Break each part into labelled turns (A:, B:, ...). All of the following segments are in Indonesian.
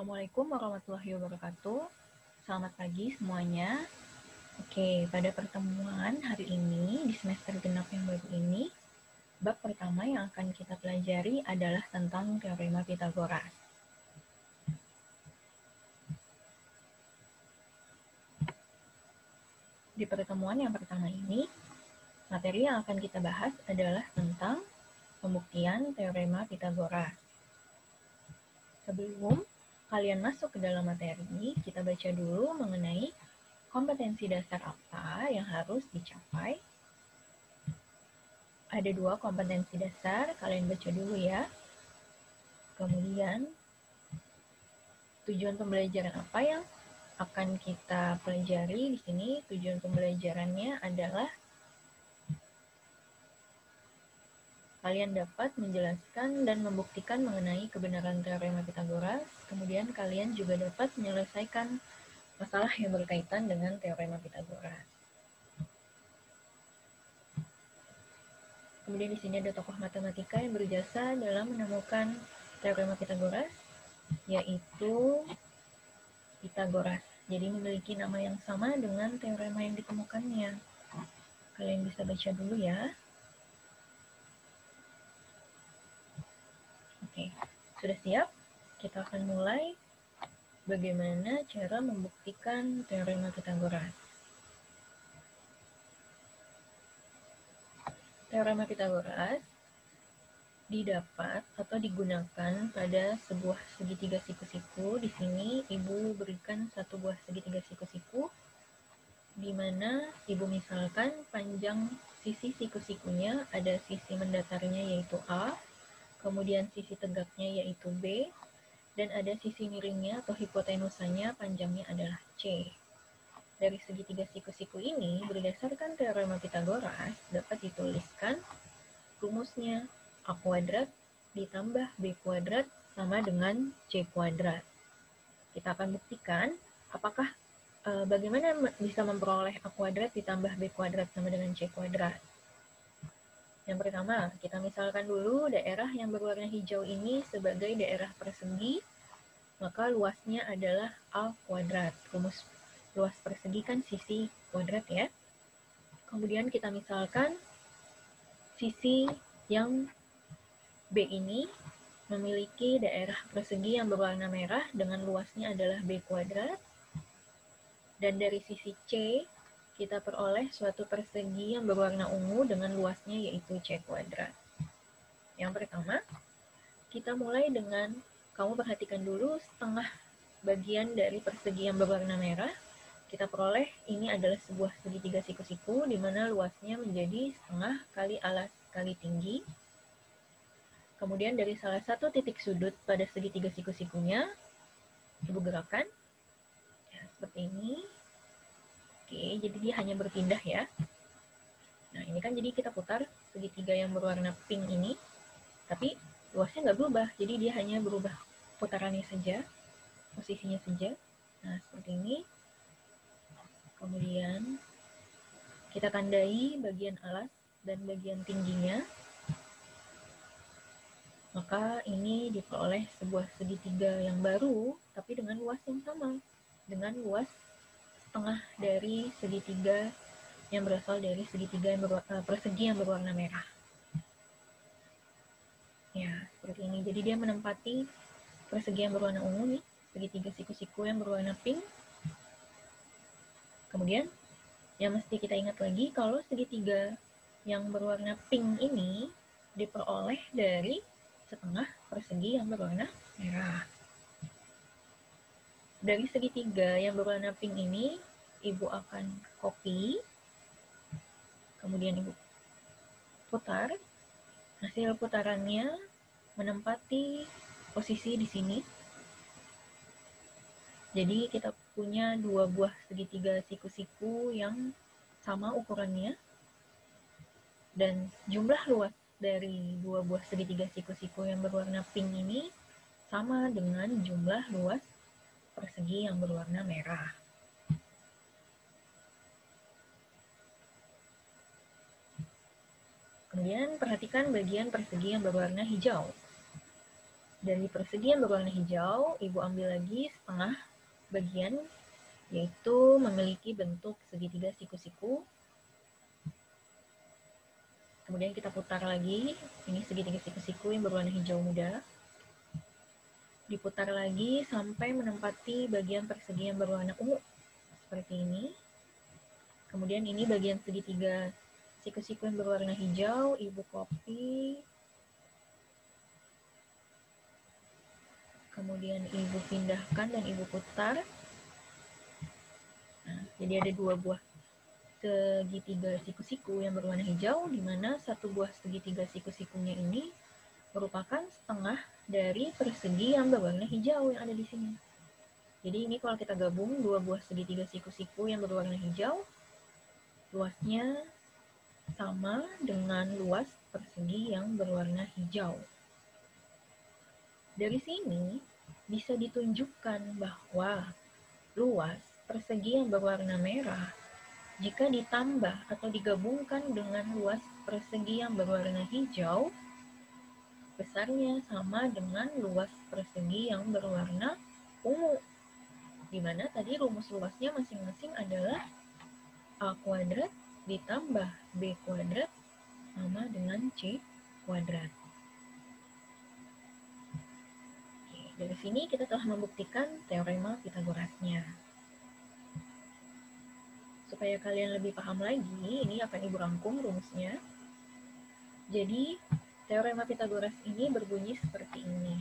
A: Assalamualaikum warahmatullahi wabarakatuh. Selamat pagi semuanya. Oke, pada pertemuan hari ini di semester genap yang baru ini, bab pertama yang akan kita pelajari adalah tentang teorema Pitagoras. Di pertemuan yang pertama ini, materi yang akan kita bahas adalah tentang pembuktian teorema Pitagoras. Sebelum kalian masuk ke dalam materi, kita baca dulu mengenai kompetensi dasar apa yang harus dicapai. Ada 2 kompetensi dasar, kalian baca dulu ya. Kemudian, tujuan pembelajaran apa yang akan kita pelajari di sini? Tujuan pembelajarannya adalah kalian dapat menjelaskan dan membuktikan mengenai kebenaran teorema Pitagoras. Kemudian kalian juga dapat menyelesaikan masalah yang berkaitan dengan teorema Pitagoras. Kemudian di sini ada tokoh matematika yang berjasa dalam menemukan teorema Pitagoras, yaitu Pitagoras. Jadi memiliki nama yang sama dengan teorema yang ditemukannya. Kalian bisa baca dulu ya. Oke, sudah siap? Kita akan mulai bagaimana cara membuktikan teorema Pitagoras. Teorema Pitagoras didapat atau digunakan pada sebuah segitiga siku-siku. Di sini Ibu berikan satu buah segitiga siku-siku, di mana Ibu misalkan panjang sisi siku-sikunya ada sisi mendatarnya yaitu A, kemudian sisi tegaknya yaitu B, dan ada sisi miringnya atau hipotenusanya panjangnya adalah C. Dari segitiga siku-siku ini, berdasarkan teorema Pitagoras, dapat dituliskan rumusnya A kuadrat ditambah B kuadrat sama dengan C kuadrat. Kita akan buktikan apakah bagaimana bisa memperoleh A kuadrat ditambah B kuadrat sama dengan C kuadrat. Yang pertama, kita misalkan dulu daerah yang berwarna hijau ini sebagai daerah persegi, maka luasnya adalah A kuadrat. Rumus luas persegi kan sisi kuadrat ya. Kemudian kita misalkan sisi yang B ini memiliki daerah persegi yang berwarna merah dengan luasnya adalah B kuadrat. Dan dari sisi C, kita peroleh suatu persegi yang berwarna ungu dengan luasnya yaitu C kuadrat. Yang pertama, kita mulai dengan, kamu perhatikan dulu setengah bagian dari persegi yang berwarna merah. Kita peroleh ini adalah sebuah segitiga siku-siku di mana luasnya menjadi setengah kali alas kali tinggi. Kemudian dari salah satu titik sudut pada segitiga siku-sikunya, Ibu gerakan. Ya, seperti ini. Oke, jadi dia hanya berpindah ya. Nah, ini kan jadi kita putar segitiga yang berwarna pink ini, tapi luasnya nggak berubah, jadi dia hanya berubah putarannya saja, posisinya saja. Nah, seperti ini. Kemudian kita tandai bagian alas dan bagian tingginya. Maka ini diperoleh sebuah segitiga yang baru, tapi dengan luas yang sama, dengan luas setengah dari segitiga yang berasal dari segitiga yang persegi yang berwarna merah. Ya, seperti ini. Jadi dia menempati persegi yang berwarna ungu nih, segitiga siku-siku yang berwarna pink. Kemudian, yang mesti kita ingat lagi, kalau segitiga yang berwarna pink ini diperoleh dari setengah persegi yang berwarna merah. Dari segitiga yang berwarna pink ini, Ibu akan copy, kemudian Ibu putar. Hasil putarannya menempati posisi di sini. Jadi kita punya 2 buah segitiga siku-siku yang sama ukurannya, dan jumlah luas dari 2 buah segitiga siku-siku yang berwarna pink ini sama dengan jumlah luas persegi yang berwarna merah. Kemudian perhatikan bagian persegi yang berwarna hijau. Dari persegi yang berwarna hijau, Ibu ambil lagi setengah bagian, yaitu memiliki bentuk segitiga siku-siku. Kemudian kita putar lagi, ini segitiga siku-siku yang berwarna hijau muda. Diputar lagi sampai menempati bagian persegi yang berwarna ungu, seperti ini. Kemudian ini bagian segitiga siku-siku yang berwarna hijau, Ibu copy. Kemudian Ibu pindahkan dan Ibu putar. Nah, jadi ada dua buah segitiga siku-siku yang berwarna hijau, di mana satu buah segitiga siku-sikunya ini merupakan setengah dari persegi yang berwarna hijau yang ada di sini. Jadi ini kalau kita gabung dua buah segitiga siku-siku yang berwarna hijau, luasnya sama dengan luas persegi yang berwarna hijau. Dari sini bisa ditunjukkan bahwa luas persegi yang berwarna merah jika ditambah atau digabungkan dengan luas persegi yang berwarna hijau, besarnya sama dengan luas persegi yang berwarna ungu. Di mana tadi rumus luasnya masing-masing adalah A kuadrat ditambah B kuadrat sama dengan C kuadrat. Dari sini kita telah membuktikan teorema Pitagorasnya. Supaya kalian lebih paham lagi, ini akan Ibu rangkum rumusnya. Jadi, teorema Pitagoras ini berbunyi seperti ini.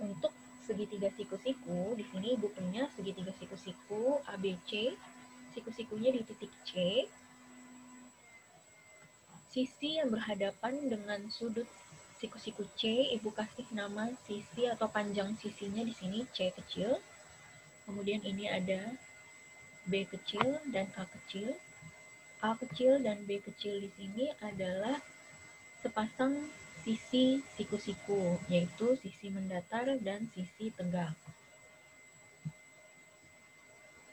A: Untuk segitiga siku-siku, di sini Ibu punya segitiga siku-siku ABC, siku-sikunya di titik C. Sisi yang berhadapan dengan sudut siku-siku C, Ibu kasih nama sisi atau panjang sisinya di sini C kecil. Kemudian ini ada B kecil dan A kecil. A kecil dan B kecil di sini adalah sepasang sisi siku-siku, yaitu sisi mendatar dan sisi tegak.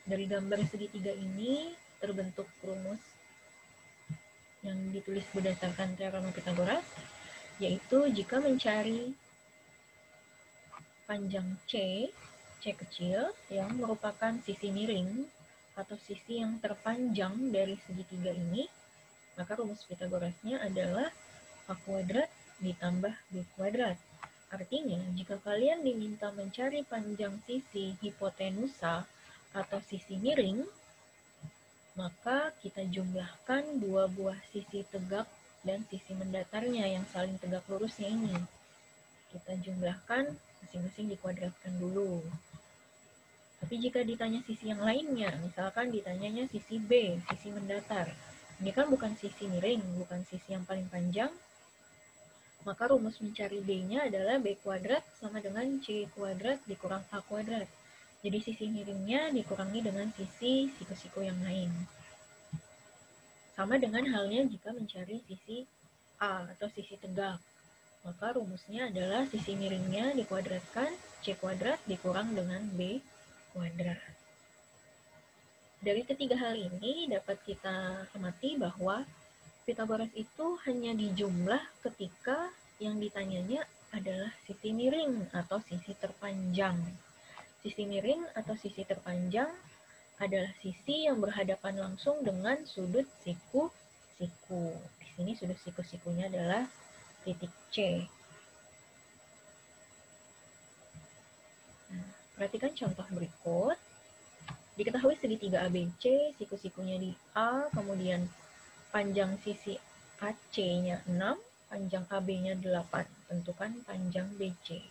A: Dari gambar segitiga ini terbentuk rumus yang ditulis berdasarkan teorema Pitagoras, yaitu jika mencari panjang C kecil yang merupakan sisi miring atau sisi yang terpanjang dari segitiga ini, maka rumus Pitagorasnya adalah A kuadrat ditambah B kuadrat. Artinya, jika kalian diminta mencari panjang sisi hipotenusa atau sisi miring, maka kita jumlahkan dua buah sisi tegak dan sisi mendatarnya yang saling tegak lurusnya ini. Kita jumlahkan, masing-masing dikuadratkan dulu. Tapi jika ditanya sisi yang lainnya, misalkan ditanyanya sisi B, sisi mendatar, ini kan bukan sisi miring, bukan sisi yang paling panjang, maka rumus mencari B-nya adalah B kuadrat sama dengan C kuadrat dikurang A kuadrat. Jadi sisi miringnya dikurangi dengan sisi siku-siku yang lain. Sama dengan halnya jika mencari sisi A atau sisi tegak. Maka rumusnya adalah sisi miringnya dikuadratkan C kuadrat dikurang dengan B kuadrat. Dari ketiga hal ini dapat kita amati bahwa Pitagoras itu hanya dijumlah ketika yang ditanyanya adalah sisi miring atau sisi terpanjang. Sisi miring atau sisi terpanjang adalah sisi yang berhadapan langsung dengan sudut siku-siku. Di sini sudut siku-sikunya adalah titik C. Nah, perhatikan contoh berikut. Diketahui segitiga ABC, siku-sikunya di A, kemudian panjang sisi AC-nya 6, panjang AB-nya 8. Tentukan panjang BC.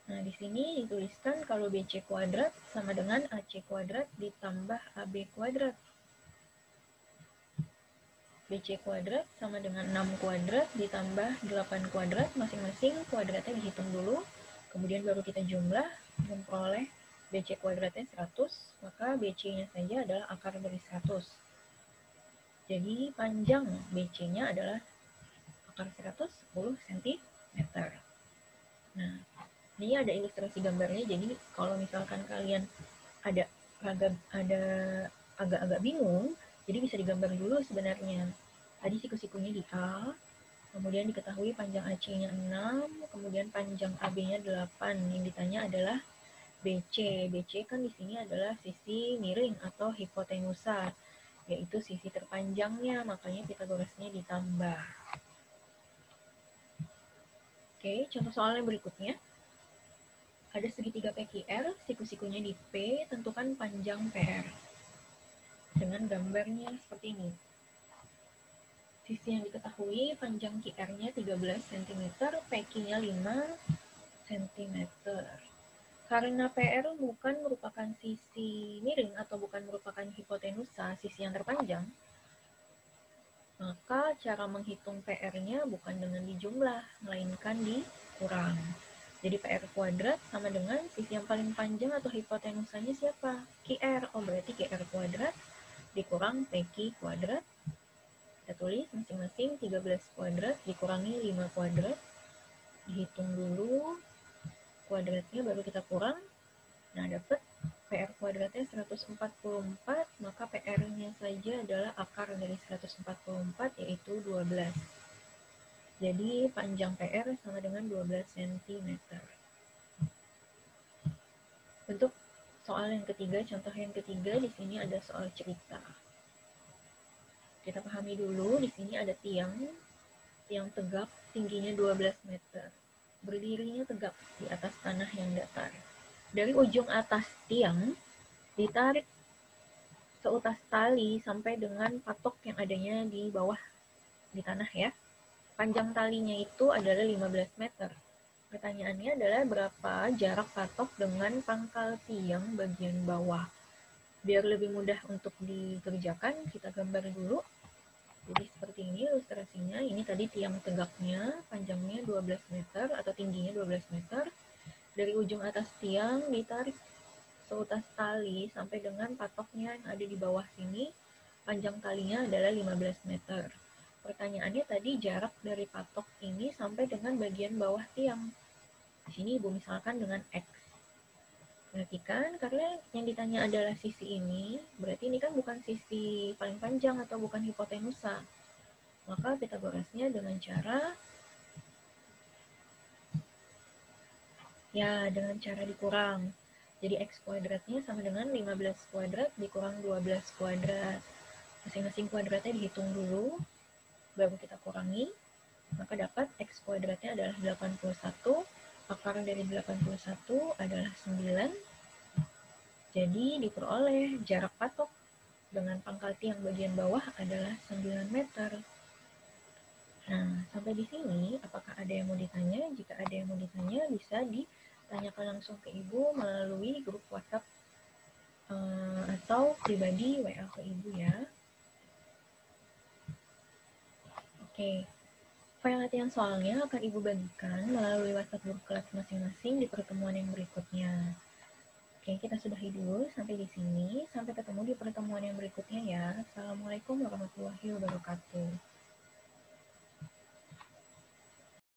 A: Nah, di sini dituliskan kalau BC kuadrat sama dengan AC kuadrat ditambah AB kuadrat. BC kuadrat sama dengan 6 kuadrat ditambah 8 kuadrat, masing-masing kuadratnya dihitung dulu, kemudian baru kita jumlah, memperoleh BC kuadratnya 100, maka BC-nya saja adalah akar dari 100. Jadi panjang BC-nya adalah akar 100, 10 cm. Nah, ini ada ilustrasi gambarnya, jadi kalau misalkan kalian ada agak-agak bingung, Jadi bisa digambar dulu sebenarnya. Tadi siku-sikunya di A, kemudian diketahui panjang AC-nya 6, kemudian panjang AB-nya 8. Yang ditanya adalah BC. BC kan di sini adalah sisi miring atau hipotenusa, yaitu sisi terpanjangnya, makanya Pitagorasnya ditambah. Oke, contoh soal yang berikutnya. Ada segitiga PQR, siku-sikunya di P, tentukan panjang PR. Dengan gambarnya seperti ini. Sisi yang diketahui panjang QR-nya 13 cm, PQ-nya 5 cm. Karena PR bukan merupakan sisi miring atau bukan merupakan hipotenusa, sisi yang terpanjang, maka cara menghitung PR-nya bukan dengan dijumlah, melainkan dikurang. Jadi PR kuadrat sama dengan sisi yang paling panjang atau hipotenusanya siapa? QR. Oh, berarti QR kuadrat dikurang PQ kuadrat. Kita tulis masing-masing 13 kuadrat dikurangi 5 kuadrat. Dihitung dulu kuadratnya baru kita kurang. Nah, dapat PR kuadratnya 144, maka PR-nya saja adalah akar dari 144, yaitu 12. Jadi panjang PR sama dengan 12 cm. Untuk soal yang ketiga, contoh yang ketiga, di sini ada soal cerita. Kita pahami dulu, di sini ada tiang tegak, tingginya 12 meter. Berdirinya tegak di atas tanah yang datar. Dari ujung atas tiang, ditarik seutas tali sampai dengan patok yang adanya di bawah di tanah ya. Panjang talinya itu adalah 15 meter. Pertanyaannya adalah berapa jarak patok dengan pangkal tiang bagian bawah. Biar lebih mudah untuk dikerjakan, kita gambar dulu. Jadi seperti ini ilustrasinya. Ini tadi tiang tegaknya, panjangnya 12 meter atau tingginya 12 meter. Dari ujung atas tiang ditarik seutas tali sampai dengan patoknya yang ada di bawah sini. Panjang talinya adalah 15 meter. Pertanyaannya tadi jarak dari patok ini sampai dengan bagian bawah tiang. Di sini Ibu misalkan dengan X. Perhatikan, karena yang ditanya adalah sisi ini, berarti ini kan bukan sisi paling panjang atau bukan hipotenusa. Maka Pitagorasnya dengan cara dikurang. Jadi X kuadratnya sama dengan 15 kuadrat dikurang 12 kuadrat. Masing-masing kuadratnya dihitung dulu, baru kita kurangi. Maka dapat X kuadratnya adalah 81, akar dari 81 adalah 9. Jadi diperoleh jarak patok dengan pangkal tiang bagian bawah adalah 9 meter. Nah, sampai di sini apakah ada yang mau ditanya? Jika ada yang mau ditanya bisa ditanyakan langsung ke Ibu melalui grup WhatsApp atau pribadi WA ke Ibu ya. Oke. File latihan soalnya akan Ibu bagikan melalui WhatsApp grup kelas masing-masing di pertemuan yang berikutnya. Oke, kita sudahi dulu sampai di sini. Sampai ketemu di pertemuan yang berikutnya ya. Assalamualaikum warahmatullahi wabarakatuh.